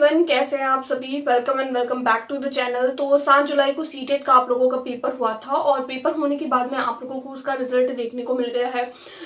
Everyone, कैसे हैं आप सभी। Welcome and welcome back to the channel. तो 7 जुलाई को सीटेट का आप लोगों का पेपर हुआ था और पेपर होने के बाद में आप लोगों को उसका रिजल्ट देखने को मिल गया है।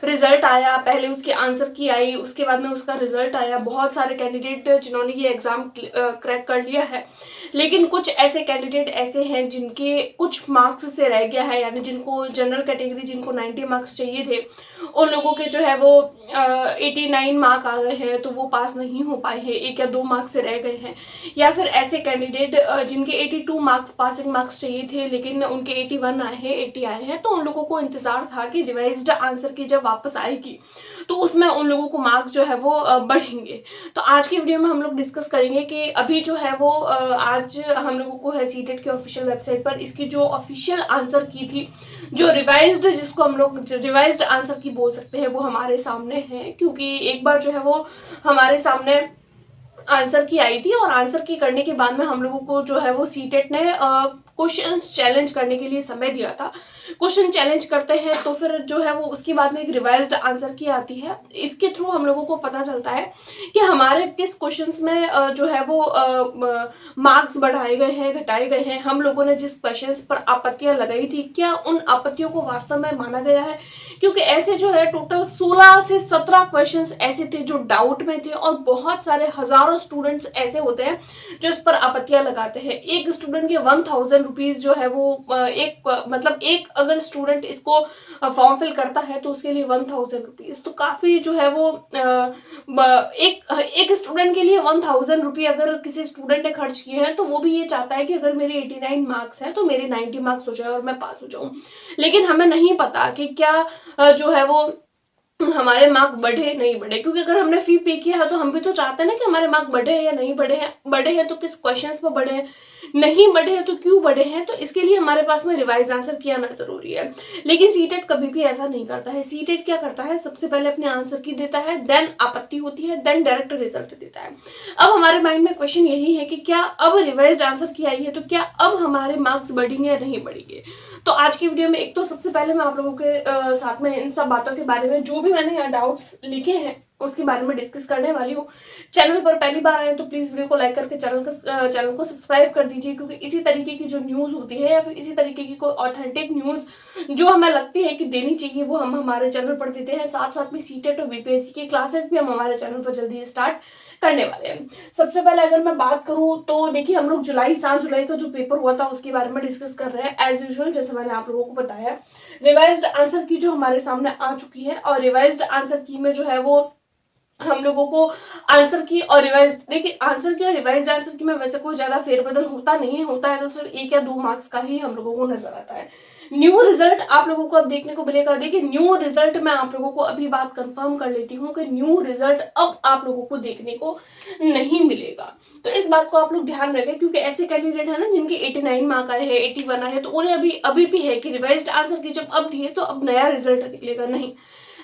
रिजल्ट आया, पहले उसके आंसर की आई, उसके बाद में उसका रिजल्ट आया। बहुत सारे कैंडिडेट जिन्होंने ये एग्जाम क्रैक कर लिया है, लेकिन कुछ ऐसे कैंडिडेट ऐसे हैं जिनके कुछ मार्क्स से रह गया है, यानी जिनको जनरल कैटेगरी जिनको 90 मार्क्स चाहिए थे, उन लोगों के जो है वो 89 मार्क आ गए हैं, तो वो पास नहीं हो पाए हैं, 1 या 2 मार्क्स से रह गए हैं। या फिर ऐसे कैंडिडेट जिनके 82 मार्क्स पासिंग मार्क्स चाहिए थे, लेकिन उनके 81 आए हैं, 80 आए हैं, तो उन लोगों को इंतजार था कि रिवाइज्ड आंसर की जब वापस आएगी तो उसमें उन लोगों को मार्क्स जो है वो बढ़ेंगे। तो आज की वीडियो में हम लोग डिस्कस करेंगे कि अभी जो है वो आज हम लोगों को है सीटेट की ऑफिशियल वेबसाइट पर इसकी जो ऑफिशियल आंसर की थी, जो रिवाइज्ड, जिसको हम लोग रिवाइज्ड आंसर की बोल सकते हैं, वो हमारे सामने है। क्योंकि एक बार जो है वो हमारे सामने आंसर की आई थी और आंसर की करने के बाद में हम लोगों को जो है वो सीटेट ने क्वेश्चंस चैलेंज करने के लिए समय दिया था। क्वेश्चन चैलेंज करते हैं तो फिर जो है वो उसके बाद में एक रिवाइज्ड आंसर की आती है। इसके थ्रू हम लोगों को पता चलता है कि हमारे किस क्वेश्चंस में जो है वो मार्क्स बढ़ाए गए हैं, घटाए गए हैं। हम लोगों ने जिस क्वेश्चंस पर आपत्तियां लगाई थी, क्या उन आपत्तियों को वास्तव में माना गया है। क्योंकि ऐसे जो है टोटल 16 से 17 क्वेश्चंस ऐसे थे जो डाउट में थे और बहुत सारे हजारों स्टूडेंट्स ऐसे होते हैं जो इस पर आपत्तियां लगाते हैं। एक स्टूडेंट के 1000 रुपीज जो है वो एक अगर स्टूडेंट इसको फॉर्म फिल करता है तो उसके लिए 1000 रुपीज, तो काफी जो है वो एक स्टूडेंट के लिए 1000 रुपये अगर किसी स्टूडेंट ने खर्च किए हैं तो वो भी ये चाहता है कि अगर मेरे 89 मार्क्स हैं तो मेरे 90 मार्क्स हो जाए और मैं पास हो जाऊं। लेकिन हमें नहीं पता कि क्या जो है वो हमारे मार्क बढ़े नहीं बढ़े। क्योंकि अगर हमने फी पे किया है तो हम भी तो चाहते हैं ना कि हमारे मार्क बढ़े हैं या नहीं बढ़े हैं। बढ़े हैं तो किस क्वेश्चंस पर बढ़े हैं, नहीं बढ़े हैं तो क्यों बढ़े हैं। तो इसके लिए हमारे पास में रिवाइज आंसर किया आना जरूरी है। लेकिन सीटेट कभी भी ऐसा नहीं करता है। सीटेट क्या करता है, सबसे पहले अपने आंसर की देता है, देन आपत्ति होती है, देन डायरेक्ट रिजल्ट देता है। अब हमारे माइंड में क्वेश्चन यही है कि क्या अब रिवाइज्ड आंसर की आई है तो क्या अब हमारे मार्क्स बढ़ेंगे या नहीं बढ़ेंगे। तो आज की वीडियो में एक तो सबसे पहले मैं आप लोगों के साथ में इन सब बातों के बारे में, जो भी मैंने यहाँ डाउट्स लिखे हैं उसके बारे में डिस्कस करने वाली हूँ। चैनल पर पहली बार आए तो प्लीज वीडियो को लाइक करके चैनल को सब्सक्राइब कर दीजिए। क्योंकि इसी तरीके की जो न्यूज होती है या फिर इसी तरीके की कोई ऑथेंटिक न्यूज जो हमें लगती है कि देनी चाहिए, वो हम हमारे चैनल पर देते हैं। साथ साथ में सीटेट और बीपीएससी की क्लासेस भी हम हमारे चैनल पर जल्दी स्टार्ट करने वाले हैं। सबसे पहले अगर मैं बात करूं तो देखिए, हम लोग 7 जुलाई का जो पेपर हुआ था उसके बारे में डिस्कस कर रहे हैं। एज यूजुअल जैसे मैंने आप लोगों को बताया, रिवाइज्ड आंसर की जो हमारे सामने आ चुकी है और रिवाइज्ड आंसर की में जो है वो हम लोगों को आंसर की और रिवाइज, देखिए आंसर की और रिवाइज्ड आंसर की में वैसे कोई ज्यादा फेरबदल होता नहीं है, होता है तो सिर्फ 1 या 2 मार्क्स का ही हम लोगों को नजर आता है। न्यू रिजल्ट आप लोगों को अब देखने को मिलेगा। देखिए न्यू रिजल्ट मैं आप लोगों को अभी बात कंफर्म कर लेती हूँ कि न्यू रिजल्ट अब आप लोगों को देखने को नहीं मिलेगा। तो इस बात को आप लोग ध्यान रखें। क्योंकि ऐसे कैंडिडेट है ना जिनके 89 मार्क आए हैं, 81 आए हैं, तो उन्हें अभी भी है कि रिवाइज्ड आंसर की जब अब दिए तो अब नया रिजल्ट निकलेगा। नहीं,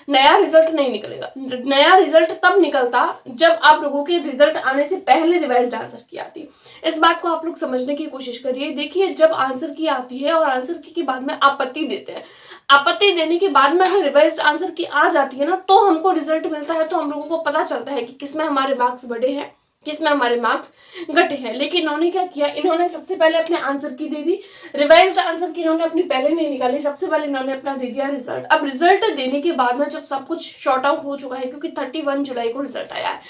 नया रिजल्ट नहीं निकलेगा। नया रिजल्ट तब निकलता जब आप लोगों के रिजल्ट आने से पहले रिवाइज्ड आंसर की आती। इस बात को आप लोग समझने की कोशिश करिए। देखिए जब आंसर की आती है और आंसर की के बाद में आपत्ति देते हैं, आपत्ति देने के बाद में अगर रिवाइज्ड आंसर की आ जाती है ना तो हमको रिजल्ट मिलता है, तो हम लोगों को पता चलता है कि किसमें हमारे मार्क्स बढ़े हैं, किसमें हमारे मार्क्स घटे हैं। लेकिन इन्होंने क्या किया, इन्होंने सबसे पहले अपने आंसर की दे दी। रिवाइज्ड आंसर की इन्होंने अपनी पहले नहीं निकाली, सबसे पहले इन्होंने अपना दे दिया रिजल्ट। अब रिजल्ट देने के बाद में जब सब कुछ शॉर्ट आउट हो चुका है, क्योंकि 31 जुलाई को रिजल्ट आया है,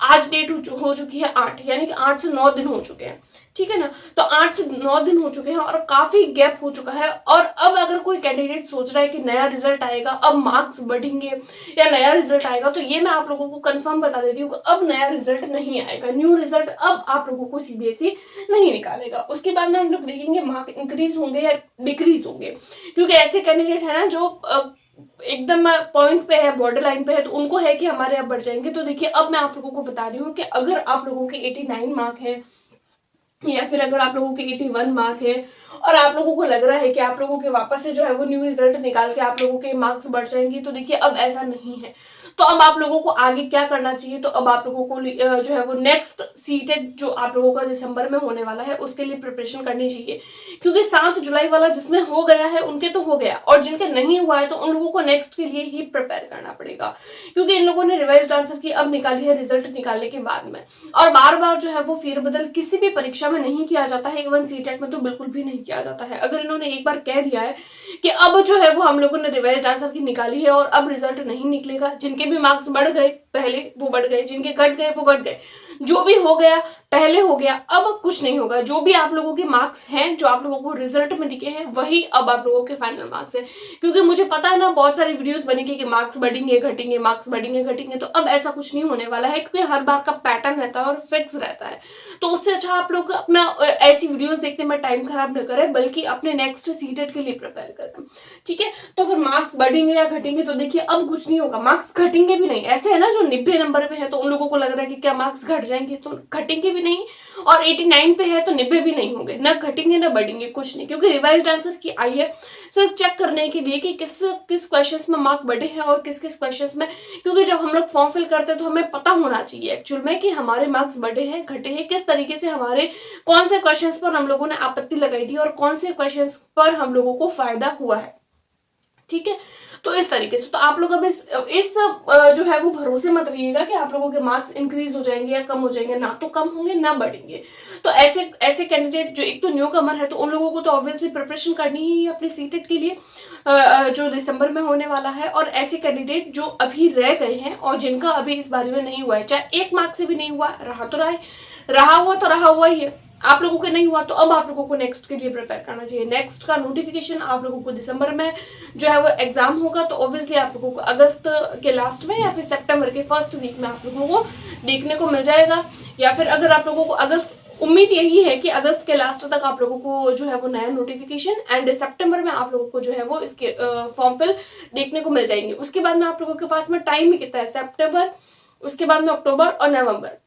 आज डेट हो चुकी है 8, यानी कि 8 से 9 दिन हो चुके हैं, ठीक है ना। तो 8 से 9 दिन हो चुके हैं और काफी गैप हो चुका है। और अब अगर कोई कैंडिडेट सोच रहा है कि नया रिजल्ट आएगा, अब मार्क्स बढ़ेंगे या नया रिजल्ट आएगा, तो ये मैं आप लोगों को कंफर्म बता देती हूँ कि अब नया रिजल्ट नहीं आएगा। न्यू रिजल्ट अब आप लोगों को सीबीएसई नहीं निकालेगा। उसके बाद में हम लोग देखेंगे मार्क इंक्रीज होंगे या डिक्रीज होंगे। क्योंकि ऐसे कैंडिडेट है ना जो एकदम पॉइंट पे है, बॉर्डर लाइन पे है, तो उनको है कि हमारे अब बढ़ जाएंगे। तो देखिए अब मैं आप लोगों को बता रही हूँ कि अगर आप लोगों के 89 मार्क है या फिर अगर आप लोगों के 81 मार्क है और आप लोगों को लग रहा है कि आप लोगों के वापस से जो है वो न्यू रिजल्ट निकाल के आप लोगों के मार्क्स बढ़ जाएंगे, तो देखिए अब ऐसा नहीं है। तो अब आप लोगों को आगे क्या करना चाहिए, तो अब आप लोगों को जो है वो नेक्स्ट सीटेट जो आप लोगों का दिसंबर में होने वाला है उसके लिए प्रिपरेशन करनी चाहिए, क्योंकि 7 जुलाई वाला जिसमें हो गया है उनके तो हो गया, और जिनके नहीं हुआ है तो उन लोगों को नेक्स्ट के लिए ही प्रिपेयर करना पड़ेगा, क्योंकि इन लोगों ने रिवाइज्ड आंसर की अब निकाली है रिजल्ट निकालने के बाद में, और बार बार जो है वो फेरबदल किसी भी परीक्षा में नहीं किया जाता है, इवन सीटेट में तो बिल्कुल भी नहीं किया जाता है। अगर इन्होंने एक बार कह दिया है कि अब जो है वो हम लोगों ने रिवाइज्ड आंसर की निकाली है और अब रिजल्ट नहीं निकलेगा, जिनके भी मार्क्स बढ़ गए पहले वो बढ़ गए, जिनके घट गए वो घट गए, जो भी हो गया पहले हो गया, अब कुछ नहीं होगा। जो भी आप लोगों के मार्क्स हैं, जो आप लोगों को रिजल्ट में दिखे हैं, वही अब आप लोगों के फाइनल मार्क्स है, क्योंकि मुझे पता है ना बहुत सारी वीडियोस बनेगी कि मार्क्स बढ़ेंगे घटेंगे, मार्क्स बढ़ेंगे घटेंगे, तो अब ऐसा कुछ नहीं होने वाला है, क्योंकि हर बार का पैटर्न रहता है और फिक्स रहता है। तो उससे अच्छा आप लोग अपना ऐसी वीडियोस देखने में टाइम खराब न करें, बल्कि अपने नेक्स्ट सीटेट के लिए प्रिपेयर करें, ठीक है। तो फिर मार्क्स बढ़ेंगे या घटेंगे, तो देखिए अब कुछ नहीं होगा, मार्क्स घटेंगे भी नहीं। ऐसे है ना जो 90 नंबर पे है तो उन लोगों को लग रहा है कि क्या मार्क्स घट जाएंगे, तो घटेंगे भी नहीं, और 89 पे है तो 90 भी नहीं होंगे, ना घटेंगे ना बढ़ेंगे, कुछ नहीं, क्योंकि रिवाइज्ड आंसर की आई है सिर्फ चेक करने के लिए कि किस किस क्वेश्चंस में मार्क बढ़े हैं और किस किस क्वेश्चंस में, क्योंकि जब हम लोग फॉर्म फिल करते हैं तो हमें पता होना चाहिए एक्चुअल में कि हमारे मार्क्स बढ़े हैं घटे हैं, किस तरीके से हमारे कौन से क्वेश्चंस पर हम लोगों ने आपत्ति लगाई थी और कौन से क्वेश्चंस पर हम लोगों को फायदा हुआ है, ठीक है। तो इस तरीके से तो आप लोग अब इस जो है वो भरोसे मत रहिएगा कि आप लोगों के मार्क्स इंक्रीज हो जाएंगे या कम हो जाएंगे, ना तो कम होंगे ना बढ़ेंगे। तो ऐसे ऐसे कैंडिडेट जो एक तो न्यू कमर है तो उन लोगों को तो ऑब्वियसली प्रिपरेशन करनी ही है अपने सीटेट के लिए जो दिसंबर में होने वाला है, और ऐसे कैंडिडेट जो अभी रह गए हैं और जिनका अभी इस बारे में नहीं हुआ है, चाहे 1 मार्क से भी नहीं हुआ, रहा तो रहा हुआ तो रहा हुआ ही है, आप लोगों के नहीं हुआ तो अब आप लोगों को नेक्स्ट के लिए प्रिपेयर करना चाहिए। नेक्स्ट का नोटिफिकेशन आप लोगों को दिसंबर में जो है वो एग्जाम होगा, तो ऑब्वियसली आप लोगों को अगस्त के लास्ट में या फिर सितंबर के फर्स्ट वीक में आप लोगों को देखने को मिल जाएगा, या फिर अगर आप लोगों को अगस्त, उम्मीद यही है कि अगस्त के लास्ट तक आप लोगों को जो है वो नया नोटिफिकेशन एंड सितंबर में आप लोगों को जो है वो इसके फॉर्म फिल देखने को मिल जाएंगे। उसके बाद में आप लोगों के पास में टाइम ही कितना है, सितंबर, उसके बाद में अक्टूबर और नवंबर,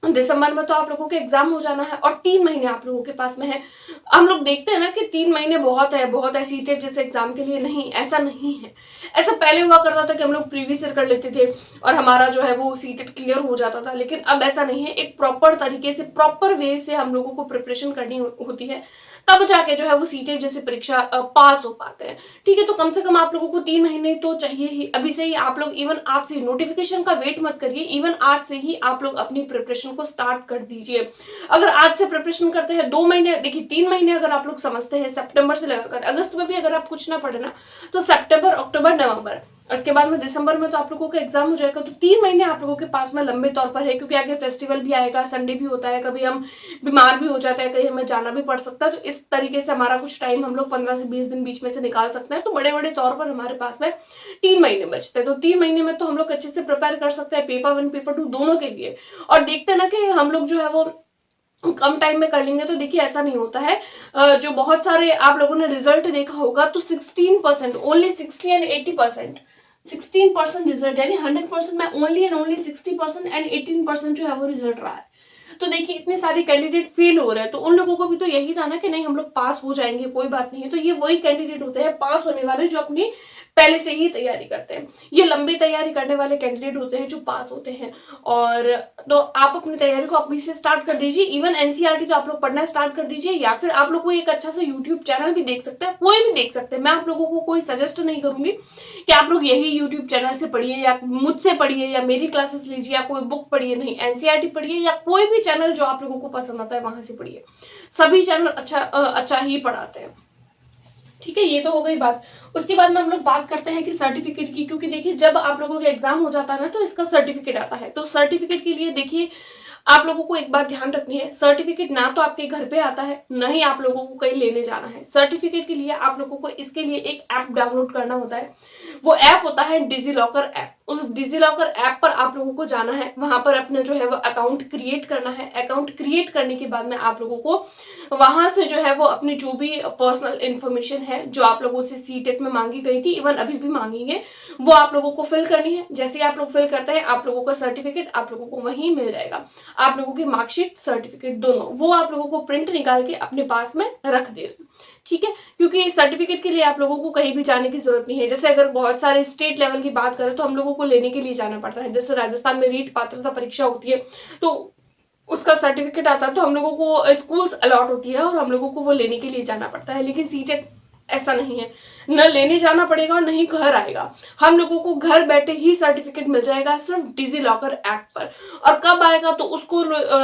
दिसंबर में तो आप लोगों के एग्जाम हो जाना है और 3 महीने आप लोगों के पास में है। हम लोग देखते हैं ना कि 3 महीने बहुत है सीटेट जैसे एग्जाम के लिए, नहीं ऐसा नहीं है। ऐसा पहले हुआ करता था कि हम लोग प्रीवियस ईयर कर लेते थे और हमारा जो है वो सीटेट क्लियर हो जाता था, लेकिन अब ऐसा नहीं है। एक प्रॉपर तरीके से प्रॉपर वे से हम लोगों को प्रिपरेशन करनी होती है, तब जाके जो है वो सीटेट जैसे परीक्षा पास हो पाते हैं, ठीक है। तो कम से कम आप लोगों को 3 महीने तो चाहिए ही, अभी से ही आप लोग इवन आज से नोटिफिकेशन का वेट मत करिए, इवन आज से ही आप लोग अपनी प्रिपरेशन को स्टार्ट कर दीजिए। अगर आज से प्रिपरेशन करते हैं 2 महीने, देखिए 3 महीने अगर आप लोग समझते हैं सितंबर से लगाकर अगस्त में भी अगर आप कुछ ना पढ़े ना, तो सितंबर अक्टूबर नवंबर, उसके बाद में दिसंबर में तो आप लोगों का एग्जाम हो जाएगा, तो 3 महीने आप लोगों के पास में लंबे तौर पर है, क्योंकि आगे फेस्टिवल भी आएगा, संडे भी होता है, कभी हम बीमार भी हो जाते हैं, कहीं हमें जाना भी पड़ सकता है, तो इस तरीके से हमारा कुछ टाइम हम लोग 15 से 20 दिन बीच में से निकाल सकते हैं। तो बड़े बड़े तौर पर हमारे पास में 3 महीने बचते हैं, तो 3 महीने में तो हम लोग अच्छे से प्रिपेयर कर सकते हैं पेपर 1 पेपर 2 दोनों के लिए। और देखते हैं ना कि हम लोग जो है वो कम टाइम में कर लेंगे, तो देखिए ऐसा नहीं होता है। जो बहुत सारे आप लोगों ने रिजल्ट देखा होगा तो 16%, ओनली 60 एंड 80%, 16% रिजल्ट, यानी 100% में ओनली एंड ओनली 60% एंड 18% जो है वो रिजल्ट रहा है। तो देखिए इतने सारे कैंडिडेट फेल हो रहे हैं, तो उन लोगों को भी तो यही था ना कि नहीं हम लोग पास हो जाएंगे, कोई बात नहीं है। तो ये वही कैंडिडेट होते हैं पास होने वाले जो अपनी पहले से ही तैयारी करते हैं। ये लंबी तैयारी करने वाले कैंडिडेट होते हैं जो पास होते हैं। और तो आप अपनी तैयारी को अभी से स्टार्ट कर दीजिए, इवन एनसीईआरटी तो आप लोग पढ़ना स्टार्ट कर दीजिए, या फिर आप लोग को एक अच्छा सा यूट्यूब चैनल भी देख सकते हैं, कोई भी देख सकते हैं। मैं आप लोगों को कोई सजेस्ट नहीं करूंगी कि आप लोग यही यूट्यूब चैनल से पढ़िए या मुझसे पढ़िए या मेरी क्लासेस लीजिए या कोई बुक पढ़िए, नहीं, एनसीईआरटी पढ़िए या कोई भी चैनल जो आप लोगों को पसंद आता है वहां से पढ़िए। सभी चैनल अच्छा ही पढ़ाते हैं, ठीक है। ये तो हो गई बात। उसके बाद में हम लोग बात करते हैं कि सर्टिफिकेट की, क्योंकि देखिए जब आप लोगों का एग्जाम हो जाता है ना तो इसका सर्टिफिकेट आता है। तो सर्टिफिकेट के लिए देखिए आप लोगों को एक बात ध्यान रखनी है, सर्टिफिकेट ना तो आपके घर पे आता है, ना ही आप लोगों को कहीं लेने जाना है। सर्टिफिकेट के लिए आप लोगों को इसके लिए एक ऐप डाउनलोड करना होता है। वो ऐप होता है डिजीलॉकर ऐप। उस डिजीलॉकर ऐप पर आप लोगों को जाना है, वहां पर अपने जो है वो अकाउंट क्रिएट करना है। अकाउंट क्रिएट करने के बाद में आप लोगों को वहां से जो है वो अपनी जो भी पर्सनल इंफॉर्मेशन है जो आप लोगों से सीटेट में मांगी गई थी, इवन अभी भी मांगेंगे, वो आप लोगों को फिल करनी है। जैसे ही आप लोग फिल करते हैं आप लोगों का सर्टिफिकेट आप लोगों को वहीं मिल जाएगा। आप लोगों की मार्कशीट सर्टिफिकेट दोनों वो आप लोगों को प्रिंट निकाल के अपने पास में रख देना, ठीक है। क्योंकि सर्टिफिकेट के लिए आप लोगों को कहीं भी जाने की जरूरत नहीं है। जैसे अगर बहुत सारे स्टेट लेवल की बात करें तो हम लोगों को को लेने के लिए जाना पड़ता है। जैसे राजस्थान में रीट पात्रता परीक्षा होती है तो उसका सर्टिफिकेट आता है, तो हम लोगों को स्कूल्स अलॉट होती है और हम लोगों को वो लेने के लिए जाना पड़ता है। लेकिन सीटेट ऐसा नहीं है, न लेने जाना पड़ेगा और न ही घर आएगा, हम लोगों को घर बैठे ही सर्टिफिकेट मिल जाएगा सिर्फ डिजी लॉकर ऐप पर। और कब आएगा तो उसको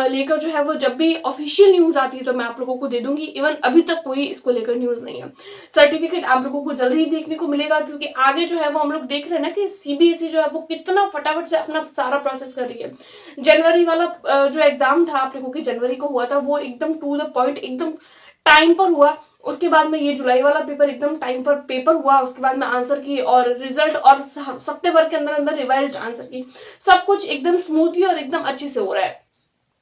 लेकर जो है वो जब भी ऑफिशियल न्यूज आती है तो मैं आप लोगों को दे दूंगी। इवन अभी तक कोई इसको लेकर न्यूज नहीं है। सर्टिफिकेट आप लोगों को जल्दी ही देखने को मिलेगा, क्योंकि आगे जो है वो हम लोग देख रहे हैं ना कि सीबीएसई जो है वो कितना फटाफट से अपना सारा प्रोसेस कर रही है। जनवरी वाला जो एग्जाम था आप लोगों की जनवरी को हुआ था वो एकदम टू द पॉइंट, एकदम टाइम पर हुआ। उसके बाद में ये जुलाई वाला पेपर एकदम टाइम पर पेपर हुआ। उसके बाद में आंसर की और रिजल्ट और सप्ते भर के अंदर अंदर रिवाइज्ड आंसर की, सब कुछ एकदम स्मूथली और एकदम अच्छे से हो रहा है।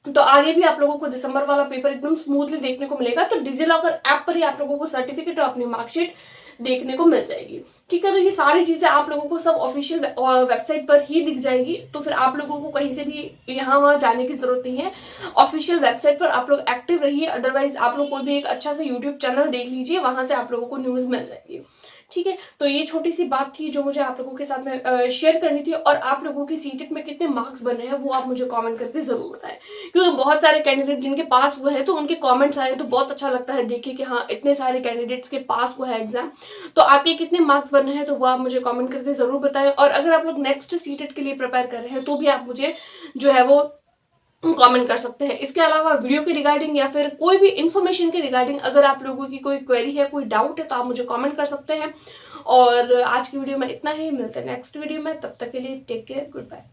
तो आगे भी आप लोगों को दिसंबर वाला पेपर एकदम स्मूथली देखने को मिलेगा। तो डिजिलॉकर ऐप पर ही आप लोगों को सर्टिफिकेट और अपनी मार्कशीट देखने को मिल जाएगी। ठीक है, तो ये सारी चीजें आप लोगों को सब ऑफिशियल वेबसाइट पर ही दिख जाएगी। तो फिर आप लोगों को कहीं से भी यहाँ वहां जाने की जरूरत नहीं है। ऑफिशियल वेबसाइट पर आप लोग एक्टिव रहिए, अदरवाइज आप लोग कोई भी एक अच्छा सा यूट्यूब चैनल देख लीजिए, वहां से आप लोगों को न्यूज मिल जाएगी। ठीक है, तो ये छोटी सी बात थी जो मुझे आप लोगों के साथ में शेयर करनी थी। और आप लोगों की सीटेट में कितने मार्क्स बन रहे हैं वो आप मुझे कमेंट करके जरूर बताएं, क्योंकि बहुत सारे कैंडिडेट जिनके पास हुए हैं तो उनके कमेंट्स आए तो बहुत अच्छा लगता है देखिए कि हाँ इतने सारे कैंडिडेट्स के पास हुआ है एग्जाम। तो आपके कितने मार्क्स बन रहे हैं तो वो आप मुझे कमेंट करके जरूर बताएं। और अगर आप लोग नेक्स्ट सीटेट के लिए प्रिपेयर कर रहे हैं तो भी आप मुझे जो है वो कमेंट कर सकते हैं। इसके अलावा वीडियो के रिगार्डिंग या फिर कोई भी इंफॉर्मेशन के रिगार्डिंग अगर आप लोगों की कोई क्वेरी है, कोई डाउट है तो आप मुझे कमेंट कर सकते हैं। और आज की वीडियो में इतना ही, मिलते हैं नेक्स्ट वीडियो में, तब तक के लिए टेक केयर, गुड बाय।